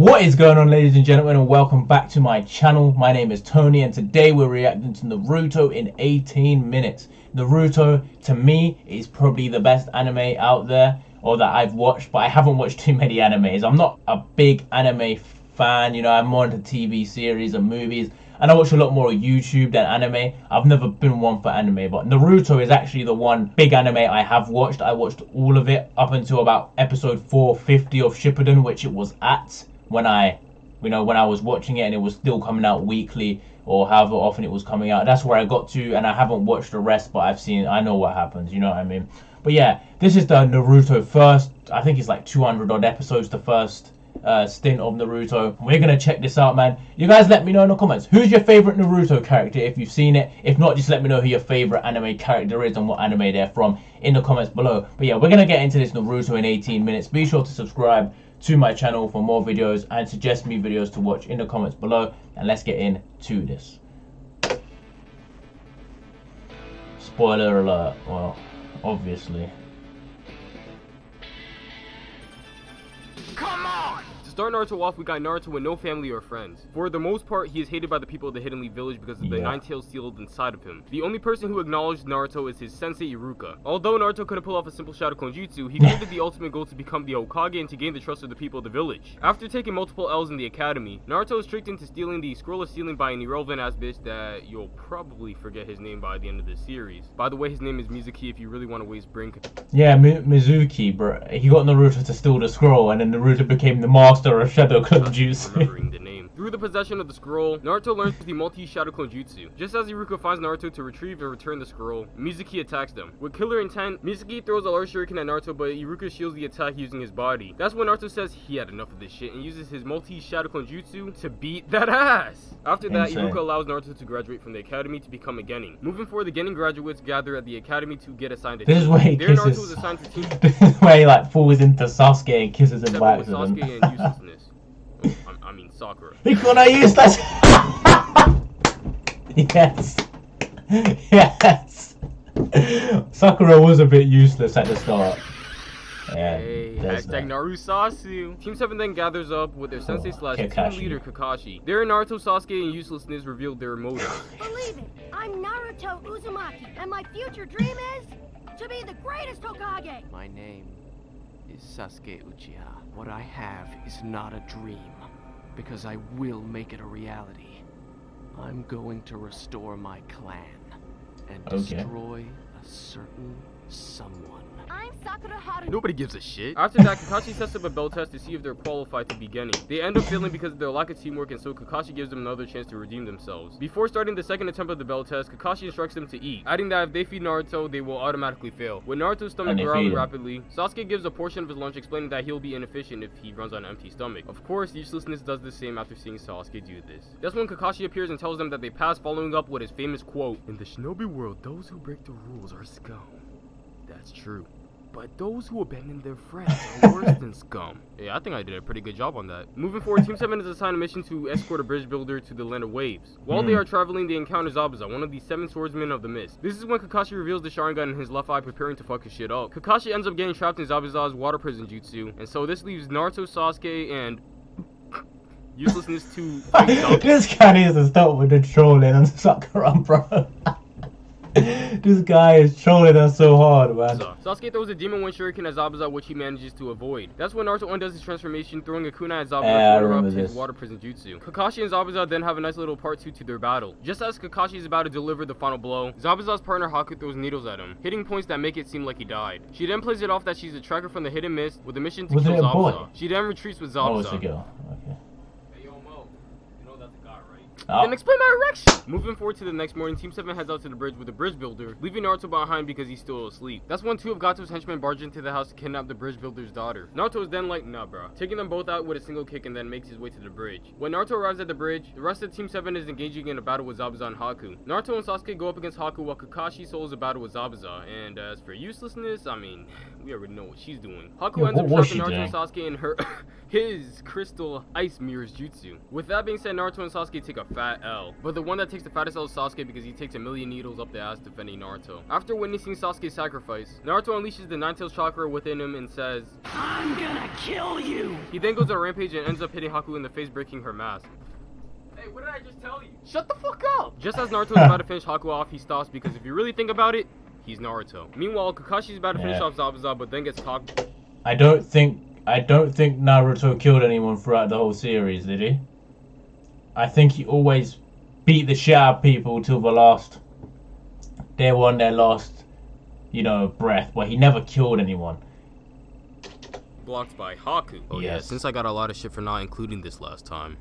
What is going on, ladies and gentlemen, and welcome back to my channel. My name is Tony, and today we're reacting to Naruto in 18 minutes. Naruto, to me, is probably the best anime out there, or that I've watched, but I haven't watched too many animes. I'm not a big anime fan, you know, I'm more into TV series and movies, and I watch a lot more YouTube than anime. I've never been one for anime, but Naruto is actually the one big anime I have watched. I watched all of it up until about episode 450 of Shippuden, which it was at when I was watching it, and it was still coming out weekly or however often it was coming out. That's where I got to, and I haven't watched the rest, but I know what happens, you know what I mean? But yeah, this is the Naruto first, I think it's like 200 odd episodes, the first stint of Naruto. We're gonna check this out, man. You guys let me know in the comments, who's your favorite Naruto character if you've seen it. If not, just let me know who your favorite anime character is and what anime they're from in the comments below. But yeah, we're gonna get into this Naruto in 18 minutes. Be sure to subscribe to my channel for more videos and suggest me videos to watch in the comments below, and let's get into this. Spoiler alert, well, obviously. Come on! To start Naruto off, we got Naruto with no family or friends. For the most part, he is hated by the people of the Hidden Leaf Village because of the nine-tails sealed inside of him. The only person who acknowledged Naruto is his sensei Iruka. Although Naruto couldn't pull off a simple shadow clone jutsu, he created the ultimate goal to become the Hokage and to gain the trust of the people of the village. After taking multiple L's in the academy, Naruto was tricked into stealing the scroll of sealing by an irrelevant ass bitch that you'll probably forget his name by the end of this series. By the way, his name is Mizuki if you really want to waste brain. Yeah, Mizuki, bro. He got Naruto to steal the scroll, and then Naruto became the master of shadow clone jutsu. Remembering the name. Through the possession of the scroll, Naruto learns the multi-shadow clone jutsu. Just as Iruka finds Naruto to retrieve and return the scroll, Mizuki attacks them. With killer intent, Mizuki throws a large shuriken at Naruto, but Iruka shields the attack using his body. That's when Naruto says he had enough of this shit and uses his multi-shadow clone jutsu to beat that ass. After that, Iruka allows Naruto to graduate from the academy to become a genin. Moving forward, the genin graduates gather at the academy to get assigned a team. This is where he kisses. Naruto was assigned to team. This is where he like falls into Sasuke and kisses him by accident. Sasuke and uselessness. I mean Sakura. He gonna use that. Yes. Yes. Sakura was a bit useless at the start. Yeah, hey, hashtag Narusasu. Team 7 then gathers up with their sensei slash team leader Kakashi. There, Naruto, Sasuke, and uselessness revealed their motives. Believe it, I'm Naruto Uzumaki, and my future dream is to be the greatest Hokage. My name is Sasuke Uchiha. What I have is not a dream, because I will make it a reality. I'm going to restore my clan and destroy a certain someone. I'm Sakura Haru. Nobody gives a shit. After that, Kakashi sets up a bell test to see if they're qualified to be genin. They end up failing because of their lack of teamwork, and so Kakashi gives them another chance to redeem themselves. Before starting the second attempt of the bell test, Kakashi instructs them to eat, adding that if they feed Naruto, they will automatically fail. With Naruto's stomach growling rapidly, Sasuke gives a portion of his lunch, explaining that he'll be inefficient if he runs on an empty stomach. Of course, uselessness does the same after seeing Sasuke do this. That's when Kakashi appears and tells them that they passed, following up with his famous quote, "In the shinobi world, those who break the rules are scum." That's true. But those who abandon their friends are worse than scum. Yeah, I think I did a pretty good job on that. Moving forward, Team 7 is assigned a mission to escort a bridge builder to the Land of Waves. While they are traveling, they encounter Zabuza, one of the 7 swordsmen of the mist. This is when Kakashi reveals the Sharingan in his left eye, preparing to fuck his shit up. Kakashi ends up getting trapped in Zabuza's water prison jutsu, and so this leaves Naruto, Sasuke, and uselessness to fight Zabuza. This guy needs to stop with the trolling and Sakura, bro. This guy is trolling us so hard, man. Sasuke throws a Demon Wind Shuriken at Zabuza, which he manages to avoid. That's when Naruto undoes his transformation, throwing a kunai at Zabuza to interrupt his water prison jutsu. Kakashi and Zabuza then have a nice little part 2 to their battle. Just as Kakashi is about to deliver the final blow, Zabuza's partner Haku throws needles at him, hitting points that make it seem like he died. She then plays it off that she's a tracker from the Hidden Mist with a mission to kill Zabuza. She then retreats with Zabuza. Oh, it's a girl. Okay. Then explain my erection! Moving forward to the next morning, Team 7 heads out to the bridge with the bridge builder, leaving Naruto behind because he's still asleep. That's when 2 of Gato's henchmen barge into the house to kidnap the bridge builder's daughter. Naruto is then like, nah bro, taking them both out with a single kick and then makes his way to the bridge. When Naruto arrives at the bridge, the rest of Team 7 is engaging in a battle with Zabuza and Haku. Naruto and Sasuke go up against Haku while Kakashi solos a battle with Zabuza, and as for uselessness, I mean, we already know what she's doing. Haku ends up trapping Naruto and Sasuke in his crystal ice mirrors jutsu. With that being said, Naruto and Sasuke take a fast fat L. But the one that takes the fattest L is Sasuke because he takes a million needles up the ass defending Naruto. After witnessing Sasuke's sacrifice, Naruto unleashes the Nine-Tails chakra within him and says, I'm gonna kill you! He then goes on a rampage and ends up hitting Haku in the face, breaking her mask. Hey, what did I just tell you? Shut the fuck up! Just as Naruto is about to finish Haku off, he stops because if you really think about it, he's Naruto. Meanwhile, Kakashi's about to finish off Zabuza, but then gets caught. I don't think Naruto killed anyone throughout the whole series, did he? I think he always beat the shit out of people till the last. They were on their last, breath, but he never killed anyone. Blocked by Haku. Oh yeah, since I got a lot of shit for not including this last time.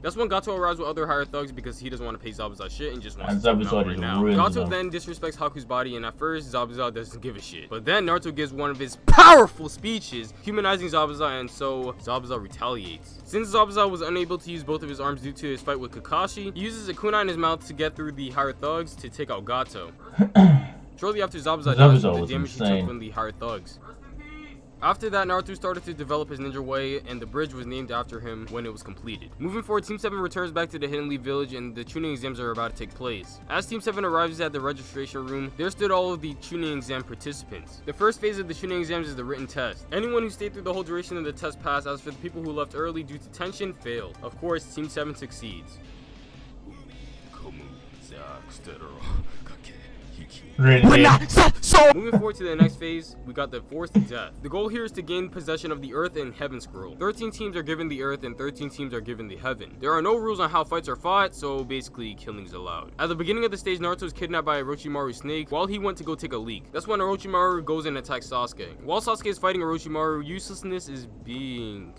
That's when Gato arrives with other higher thugs because he doesn't want to pay Zabuza shit and just wants to take him out right now. Gato then disrespects Haku's body, and at first Zabuza doesn't give a shit. But then Naruto gives one of his powerful speeches, humanizing Zabuza, and so Zabuza retaliates. Since Zabuza was unable to use both of his arms due to his fight with Kakashi, he uses a kunai in his mouth to get through the higher thugs to take out Gato. Shortly after Zabuza dies with the damage he took from the higher thugs. After that, Naruto started to develop his ninja way, and the bridge was named after him when it was completed. Moving forward, Team 7 returns back to the Hidden Leaf Village, and the tuning exams are about to take place. As Team 7 arrives at the registration room, there stood all of the tuning exam participants. The first phase of the tuning exams is the written test. Anyone who stayed through the whole duration of the test passed. As for the people who left early due to tension, failed. Of course, Team 7 succeeds. Really? Moving forward to the next phase, we got the Forced Death. The goal here is to gain possession of the Earth and Heaven Scroll. 13 teams are given the Earth and 13 teams are given the Heaven. There are no rules on how fights are fought, so basically killing's allowed. At the beginning of the stage, Naruto is kidnapped by Orochimaru's snake while he went to go take a leak. That's when Orochimaru goes and attacks Sasuke. While Sasuke is fighting Orochimaru, uselessness is being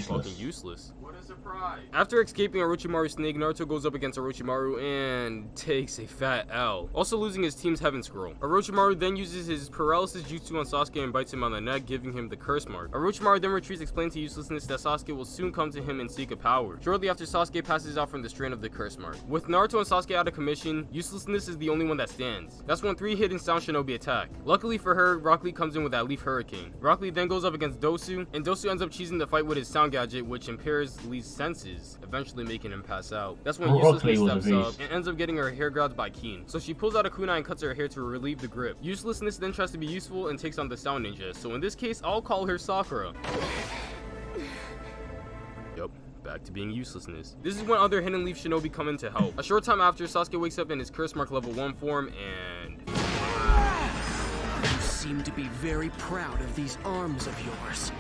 fucking useless. What a surprise. After escaping Orochimaru's snake, Naruto goes up against Orochimaru and takes a fat L, also losing his team's Heaven Scroll. Orochimaru then uses his paralysis jutsu on Sasuke and bites him on the neck, giving him the curse mark. Orochimaru then retreats, explaining to uselessness that Sasuke will soon come to him and seek a power. Shortly after, Sasuke passes out from the strain of the curse mark. With Naruto and Sasuke out of commission, uselessness is the only one that stands. That's when 3 hidden sound shinobi attack. Luckily for her, Rock Lee comes in with that Leaf Hurricane. Rock Lee then goes up against Dosu, and Dosu ends up cheesing the fight with his sound gadget, which impairs Lee's senses, eventually making him pass out. That's when Uselessness steps up and ends up getting her hair grabbed by Keen. So she pulls out a kunai and cuts her hair to relieve the grip. Uselessness then tries to be useful and takes on the Sound Ninja, so in this case, I'll call her Sakura. Yup, back to being uselessness. This is when other Hidden Leaf Shinobi come in to help. A short time after, Sasuke wakes up in his Curse Mark level 1 form and... You seem to be very proud of these arms of yours.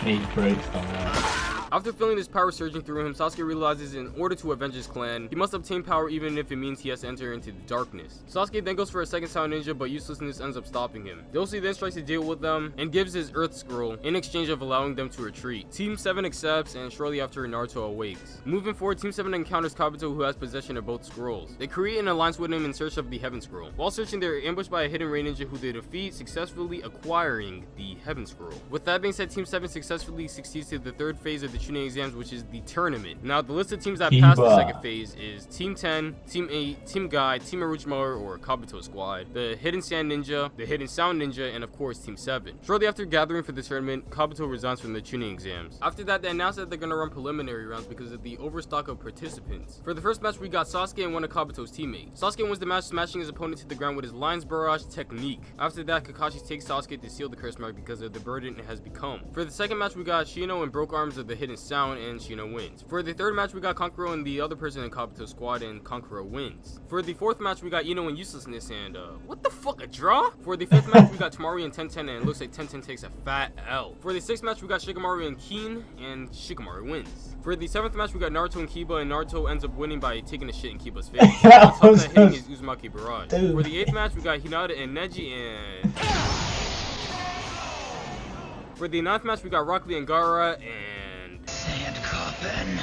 He breaks on that. After feeling this power surging through him, Sasuke realizes in order to avenge his clan, he must obtain power even if it means he has to enter into the darkness. Sasuke then goes for a second Sound Ninja, but uselessness ends up stopping him. Dosu then strikes a deal with them and gives his Earth Scroll in exchange of allowing them to retreat. Team 7 accepts, and shortly after, Naruto awakes. Moving forward, Team 7 encounters Kabuto, who has possession of both scrolls. They create an alliance with him in search of the Heaven Scroll. While searching, they are ambushed by a hidden Rain Ninja who they defeat, successfully acquiring the Heaven Scroll. With that being said, Team 7 successfully succeeds to the third phase of the Chunin exams, which is the tournament. Now, the list of teams that passed the second phase is Team 10, Team 8, Team Guy, Team Orochimaru or Kabuto Squad, the Hidden Sand Ninja, the Hidden Sound Ninja, and of course Team 7. Shortly after gathering for the tournament, Kabuto resigns from the tuning exams. After that, they announced that they're gonna run preliminary rounds because of the overstock of participants. For the first match, we got Sasuke and one of Kabuto's teammates. Sasuke wins the match, smashing his opponent to the ground with his Lion's Barrage technique. After that, Kakashi takes Sasuke to seal the curse mark because of the burden it has become. For the second match, we got Shino and Broke Arms of the Hidden Sound, and Shino wins. For the third match, we got Kankuro and the other person in Kabuto Squad, and Kankuro wins. For the fourth match, we got Ino and Uselessness, and what the fuck, a draw? For the fifth match, we got Temari and Tenten, and it looks like Tenten takes a fat L. For the sixth match, we got Shikamaru and Keen, and Shikamaru wins. For the seventh match, we got Naruto and Kiba, and Naruto ends up winning by taking a shit in Kiba's face. On top of that, hitting his Uzumaki Barrage. For the eighth match, we got Hinata and Neji, and... For the ninth match, we got Rock Lee and Gaara, and... Sand coffin.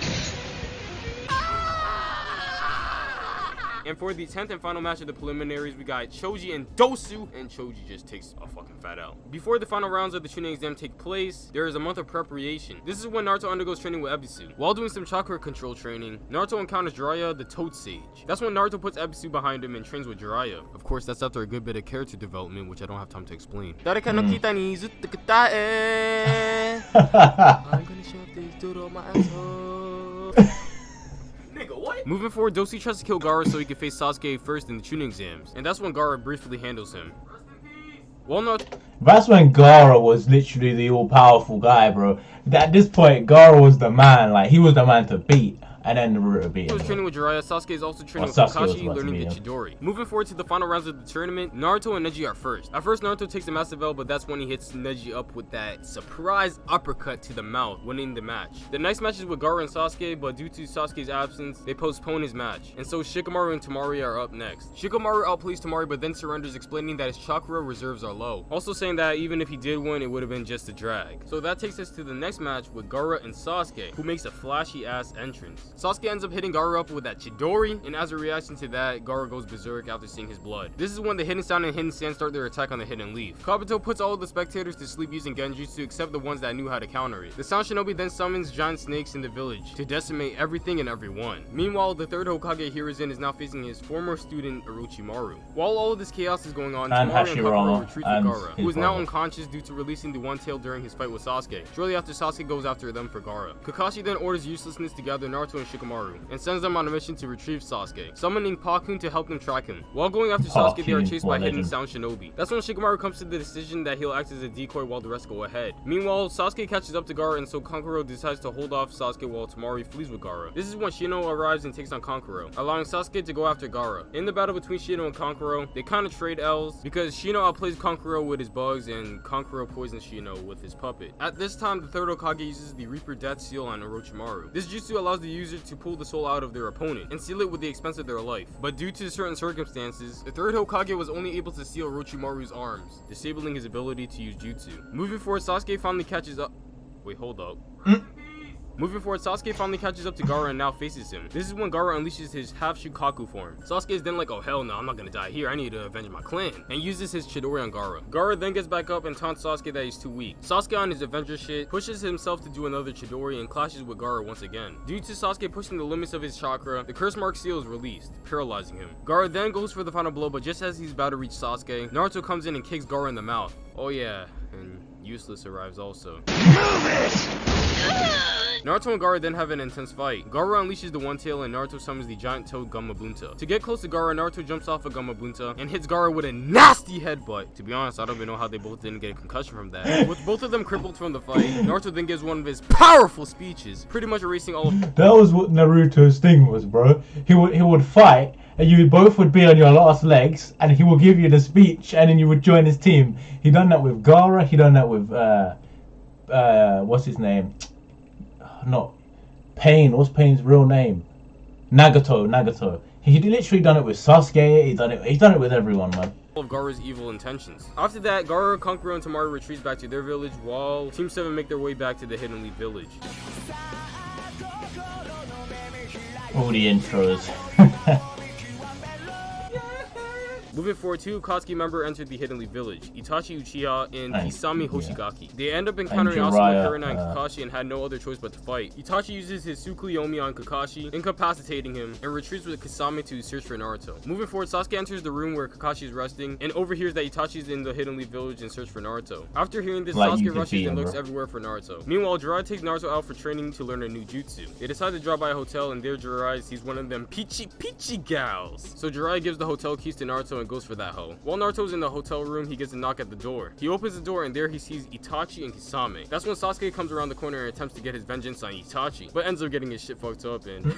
And for the 10th and final match of the preliminaries, we got Choji and Dosu, and Choji just takes a fucking fat L. Before the final rounds of the Chunin exam take place, there is a month of preparation. This is when Naruto undergoes training with Ebisu. While doing some chakra control training, Naruto encounters Jiraiya, the Toad Sage. That's when Naruto puts Ebisu behind him and trains with Jiraiya. Of course, that's after a good bit of character development, which I don't have time to explain. I'm gonna shove this dude on my asshole. Moving forward, Doshi tries to kill Gaara so he can face Sasuke first in the chunin exams, and that's when Gaara briefly handles him. Well, no. That's when Gaara was literally the all-powerful guy, bro. At this point, Gaara was the man. Like, he was the man to beat. And then Naruto beat him. He was training with Jiraiya. Sasuke is also training with Sasuke Kakashi, learning the Chidori. Moving forward to the final rounds of the tournament, Naruto and Neji are first. At first, Naruto takes a massive L, but that's when he hits Neji up with that surprise uppercut to the mouth, winning the match. The next match is with Gaara and Sasuke, but due to Sasuke's absence, they postpone his match. And so Shikamaru and Temari are up next. Shikamaru outplays Temari, but then surrenders, explaining that his chakra reserves are low. Also saying that even if he did win, it would have been just a drag. So that takes us to the next match with Gaara and Sasuke, who makes a flashy ass entrance. Sasuke ends up hitting Gaara up with that Chidori, and as a reaction to that, Gaara goes berserk after seeing his blood. This is when the Hidden Sound and Hidden Sand start their attack on the Hidden Leaf. Kabuto puts all of the spectators to sleep using Genjutsu except the ones that knew how to counter it. The Sound Shinobi then summons giant snakes in the village to decimate everything and everyone. Meanwhile, the third Hokage Hiruzen is now facing his former student Orochimaru. While all of this chaos is going on, Temari and Kakarot retreat with Gaara, who is now unconscious due to releasing the One Tail during his fight with Sasuke. Shortly after, Sasuke goes after them for Gaara. Kakashi then orders uselessness to gather Naruto and Shikamaru, and sends them on a mission to retrieve Sasuke, summoning Pakun to help them track him. While going after Sasuke, they are chased by Hidden Sound Shinobi. That's when Shikamaru comes to the decision that he'll act as a decoy while the rest go ahead. Meanwhile, Sasuke catches up to Gaara, and so Kankuro decides to hold off Sasuke while Temari flees with Gaara. This is when Shino arrives and takes on Kankuro, allowing Sasuke to go after Gaara. In the battle between Shino and Kankuro, they kind of trade L's because Shino outplays Kankuro with his bugs and Kankuro poisons Shino with his puppet. At this time, the third Hokage uses the Reaper Death Seal on Orochimaru. This jutsu allows the user to pull the soul out of their opponent and seal it with the expense of their life. But due to certain circumstances, the third Hokage was only able to seal Orochimaru's arms, disabling his ability to use jutsu. Moving forward, Sasuke finally catches up. Wait, hold up. Moving forward, Sasuke finally catches up to Gaara and now faces him. This is when Gaara unleashes his half Shukaku form. Sasuke is then like, oh hell no, I'm not gonna die here, I need to avenge my clan, and uses his Chidori on Gaara. Gaara then gets back up and taunts Sasuke that he's too weak. Sasuke on his Avenger shit pushes himself to do another Chidori and clashes with Gaara once again. Due to Sasuke pushing the limits of his chakra, the Curse Mark Seal is released, paralyzing him. Gaara then goes for the final blow, but just as he's about to reach Sasuke, Naruto comes in and kicks Gaara in the mouth. Oh yeah, and Useless arrives also. Naruto and Gaara then have an intense fight. Gaara unleashes the One Tail and Naruto summons the giant toad Gamabunta. To get close to Gaara, Naruto jumps off of Gamabunta and hits Gaara with a nasty headbutt. To be honest, I don't even know how they both didn't get a concussion from that. With both of them crippled from the fight, Naruto then gives one of his powerful speeches, pretty much erasing all of... That was what Naruto's thing was, bro. He would fight, and you both would be on your last legs, and he will give you the speech, and then you would join his team. He done that with Gaara, he done that with, what's his name? Not Pain. What's Pain's real name? Nagato. He literally done it with Sasuke. He's done it with everyone, man. Of Gaara's evil intentions. After that, Gaara, Kankuro, and Temari retreats back to their village while Team 7 make their way back to the Hidden Leaf village. All the intros. Moving forward, two Akatsuki members entered the Hidden Leaf village, Itachi Uchiha and Kisame Hoshigaki. They end up encountering Asuma, Kurina, and Kakashi and had no other choice but to fight. Itachi uses his Tsukuyomi on Kakashi, incapacitating him, and retreats with Kisame to search for Naruto. Moving forward, Sasuke enters the room where Kakashi is resting and overhears that Itachi is in the Hidden Leaf village and search for Naruto. After hearing this, Sasuke rushes and looks everywhere for Naruto. Meanwhile, Jiraiya takes Naruto out for training to learn a new jutsu. They decide to drop by a hotel, and there Jiraiya sees one of them peachy gals. So Jiraiya gives the hotel keys to Naruto and goes for that hoe. While Naruto's in the hotel room, he gets a knock at the door. He opens the door and there he sees Itachi and Kisame. That's when Sasuke comes around the corner and attempts to get his vengeance on Itachi, but ends up getting his shit fucked up and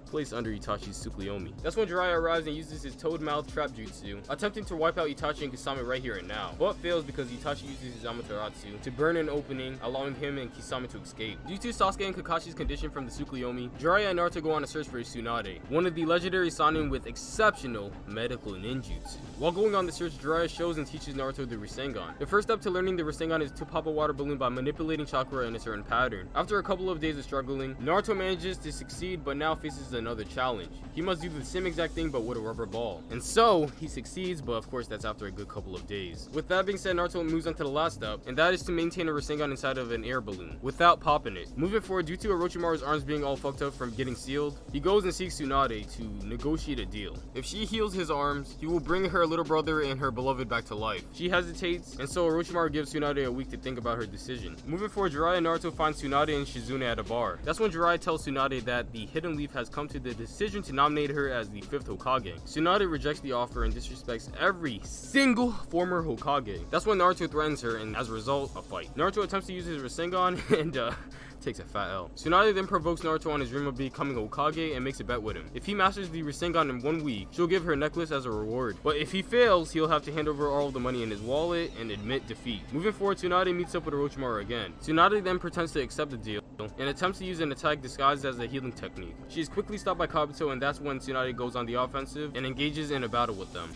placed under Itachi's Tsukuyomi. That's when Jiraiya arrives and uses his toad mouth trap jutsu, attempting to wipe out Itachi and Kisame right here and now, but fails because Itachi uses his Amaterasu to burn an opening, allowing him and Kisame to escape. Due to Sasuke and Kakashi's condition from the Tsukuyomi, Jiraiya and Naruto go on a search for Tsunade, one of the legendary Sannin with exceptional medical ninjutsu. While going on the search, Jiraiya shows and teaches Naruto the Rasengan. The first step to learning the Rasengan is to pop a water balloon by manipulating chakra in a certain pattern. After a couple of days of struggling, Naruto manages to succeed but now faces another challenge. He must do the same exact thing but with a rubber ball. And so, he succeeds, but of course that's after a good couple of days. With that being said, Naruto moves on to the last step, and that is to maintain a Rasengan inside of an air balloon, without popping it. Moving forward, due to Orochimaru's arms being all fucked up from getting sealed, he goes and seeks Tsunade to negotiate a deal. If she heals his arms, he will bring her her little brother and her beloved back to life. She hesitates, and so Orochimaru gives Tsunade a week to think about her decision. Moving forward, Jiraiya and Naruto find Tsunade and Shizune at a bar. That's when Jiraiya tells Tsunade that the Hidden Leaf has come to the decision to nominate her as the 5th Hokage. Tsunade rejects the offer and disrespects every single former Hokage. That's when Naruto threatens her, and as a result, a fight. Naruto attempts to use his Rasengan and takes a fat L. Tsunade then provokes Naruto on his dream of becoming Hokage and makes a bet with him. If he masters the Rasengan in 1 week, she'll give her a necklace as a reward. But if he fails, he'll have to hand over all of the money in his wallet and admit defeat. Moving forward, Tsunade meets up with Orochimaru again. Tsunade then pretends to accept the deal and attempts to use an attack disguised as a healing technique. She is quickly stopped by Kabuto, and that's when Tsunade goes on the offensive and engages in a battle with them.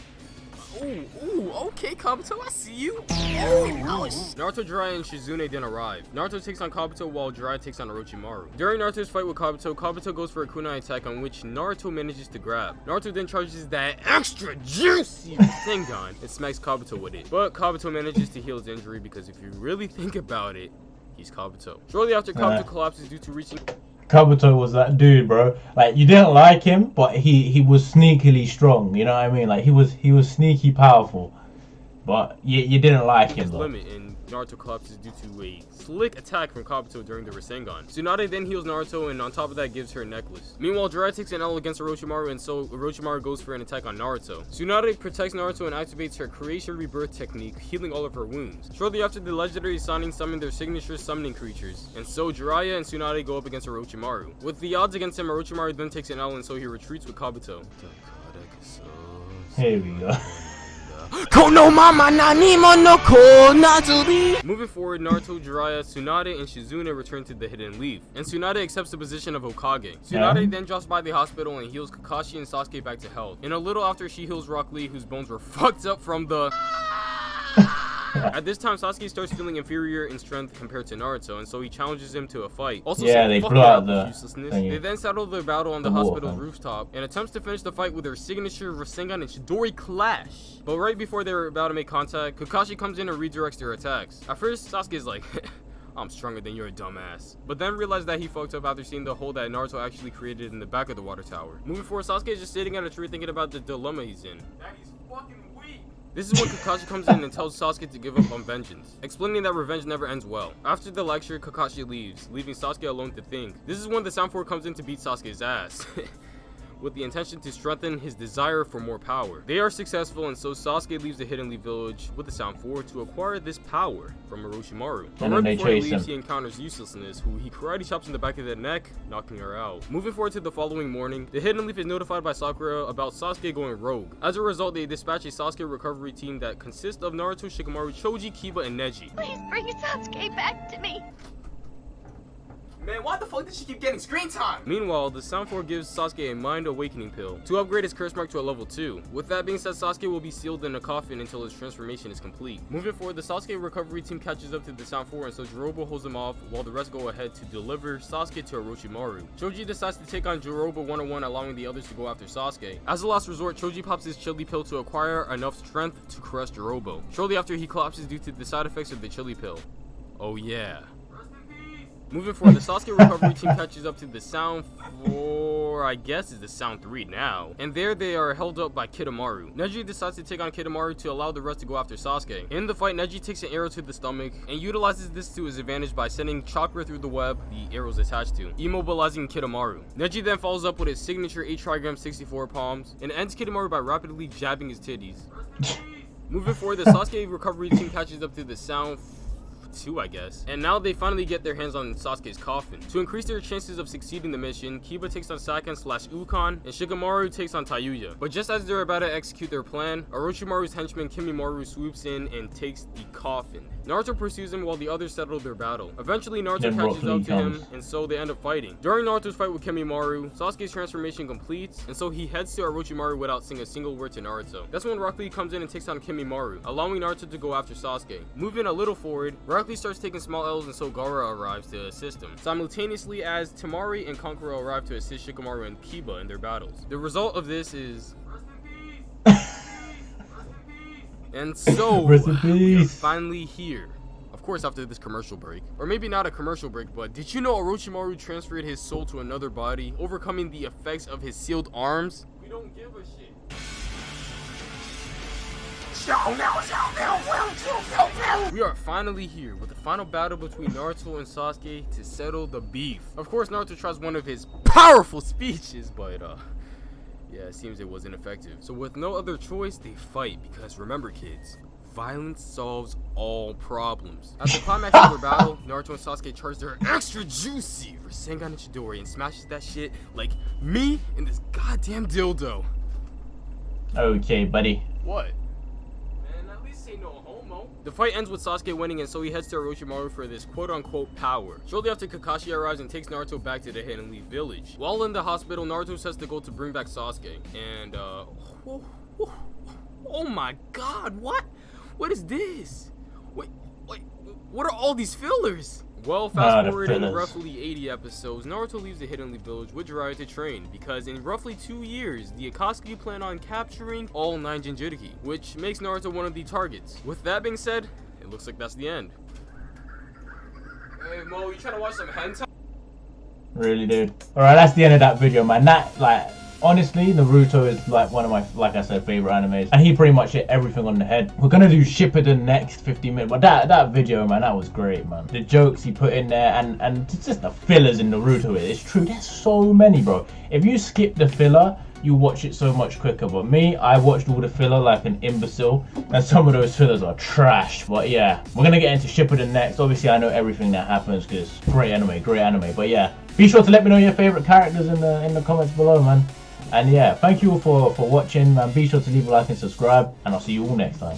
Ooh, okay, Kabuto, I see you. Naruto, Jiraiya, and Shizune then arrive. Naruto takes on Kabuto while Jiraiya takes on Orochimaru. During Naruto's fight with Kabuto, Kabuto goes for a kunai attack on which Naruto manages to grab. Naruto then charges that extra juicy Rasengan and smacks Kabuto with it. But Kabuto manages to heal his injury because if you really think about it, he's Kabuto. Shortly after, Kabuto collapses due to reaching... Kabuto was that dude, bro. Like, you didn't like him, but he was sneakily strong. You know what I mean? Like, he was sneaky powerful, but you didn't like him though. Limit, and Naruto collapses due to a slick attack from Kabuto during the Rasengan. Tsunade then heals Naruto, and on top of that gives her a necklace. Meanwhile, Jiraiya takes an L against Orochimaru, and so Orochimaru goes for an attack on Naruto. Tsunade protects Naruto and activates her Creation Rebirth technique, healing all of her wounds. Shortly after, the legendary Sannin summon their signature summoning creatures, and so Jiraiya and Tsunade go up against Orochimaru. With the odds against him, Orochimaru then takes an L, and so he retreats with Kabuto. Here we go. Moving forward, Naruto, Jiraiya, Tsunade, and Shizune return to the Hidden Leaf, and Tsunade accepts the position of Hokage. Tsunade then drops by the hospital and heals Kakashi and Sasuke back to health. And a little after, she heals Rock Lee, whose bones were fucked up from the... At this time, Sasuke starts feeling inferior in strength compared to Naruto, and so he challenges him to a fight. Also, yeah, they blew out the uselessness. They then settle their battle on the hospital's rooftop and attempts to finish the fight with their signature Rasengan and Chidori clash. But right before they're about to make contact, Kakashi comes in and redirects their attacks. At first, Sasuke's like, I'm stronger than your dumbass. But then realized that he fucked up after seeing the hole that Naruto actually created in the back of the water tower. Moving forward, Sasuke is just sitting at a tree thinking about the dilemma he's in. That is fucking weak. This is when Kakashi comes in and tells Sasuke to give up on vengeance, explaining that revenge never ends well. After the lecture, Kakashi leaves, leaving Sasuke alone to think. This is when the Sound Force comes in to beat Sasuke's ass, with the intention to strengthen his desire for more power. They are successful, and so Sasuke leaves the Hidden Leaf village with the Sound Force to acquire this power from Orochimaru. But right before he leaves, he encounters Uselessness, who he karate chops in the back of the neck, knocking her out. Moving forward to the following morning, the Hidden Leaf is notified by Sakura about Sasuke going rogue. As a result, they dispatch a Sasuke recovery team that consists of Naruto, Shikamaru, Choji, Kiba, and Neji. Please bring Sasuke back to me. Man, why the fuck did she keep getting screen time? Meanwhile, the Sound Force gives Sasuke a Mind Awakening pill to upgrade his curse mark to a level 2. With that being said, Sasuke will be sealed in a coffin until his transformation is complete. Moving forward, the Sasuke recovery team catches up to the Sound Force, and so Jirobo holds them off while the rest go ahead to deliver Sasuke to Orochimaru. Choji decides to take on Jirobo one-on-one, allowing the others to go after Sasuke. As a last resort, Choji pops his chili pill to acquire enough strength to crush Jirobo. Shortly after, he collapses due to the side effects of the chili pill. Oh yeah. Moving forward, the Sasuke recovery team catches up to the Sound 4, I guess is the Sound 3 now. And there they are held up by Kidomaru. Neji decides to take on Kidomaru to allow the rest to go after Sasuke. In the fight, Neji takes an arrow to the stomach and utilizes this to his advantage by sending chakra through the web the arrow's attached to, immobilizing Kidomaru. Neji then follows up with his signature 8 trigram 64 palms and ends Kidomaru by rapidly jabbing his titties. Moving forward, the Sasuke recovery team catches up to the Sound 2, I guess. And now they finally get their hands on Sasuke's coffin. To increase their chances of succeeding the mission, Kiba takes on Saken/Ukon, and Shikamaru takes on Tayuya. But just as they're about to execute their plan, Orochimaru's henchman Kimimaro swoops in and takes the coffin. Naruto pursues him while the others settle their battle. Eventually, Naruto catches up to him, and so they end up fighting. During Naruto's fight with Kimimaro, Sasuke's transformation completes, and so he heads to Orochimaru without saying a single word to Naruto. That's when Rock Lee comes in and takes on Kimimaro, allowing Naruto to go after Sasuke. Moving a little forward, Rock Lee starts taking small L's, and so Gaara arrives to assist him, simultaneously as Temari and Kankuro arrive to assist Shikamaru and Kiba in their battles. The result of this is... And so, we are finally here. Of course, after this commercial break. Or maybe not a commercial break, but did you know Orochimaru transferred his soul to another body, overcoming the effects of his sealed arms? We don't give a shit. We are finally here with the final battle between Naruto and Sasuke to settle the beef. Of course, Naruto tries one of his powerful speeches, but yeah, it seems it wasn't effective. So with no other choice, they fight because remember, kids, violence solves all problems. At the climax of their battle, Naruto and Sasuke charge their extra juicy Rasengan Chidori and smashes that shit like me and this goddamn dildo. Okay, buddy. What? Man, at least say no homo. The fight ends with Sasuke winning, and so he heads to Orochimaru for this quote-unquote power. Shortly after, Kakashi arrives and takes Naruto back to the Hidden Leaf village. While in the hospital, Naruto sets the goal to bring back Sasuke, and oh my god, what? What is this? Wait, what are all these fillers? Well, fast forwarding roughly 80 episodes, Naruto leaves the Hidden Leaf village with Jiraiya to train, because in roughly 2 years, the Akatsuki plan on capturing all 9 Jinchuriki, which makes Naruto one of the targets. With that being said, it looks like that's the end. Hey Mo, you trying to watch some hentai? Really, dude. Alright, that's the end of that video, man. That, like, honestly, Naruto is like one of my, like I said, favorite animes, and he pretty much hit everything on the head. We're gonna do Shippuden next 15 minutes, but that video, man, that was great, man. The jokes he put in there, and just the fillers in Naruto, it's true, there's so many, bro. If you skip the filler, you watch it so much quicker. But me, I watched all the filler like an imbecile, and some of those fillers are trash. But yeah, we're gonna get into Shippuden next. Obviously, I know everything that happens because great anime. But yeah, be sure to let me know your favorite characters in the comments below, man. And yeah, thank you all for watching, man. Be sure to leave a like and subscribe, and I'll see you all next time.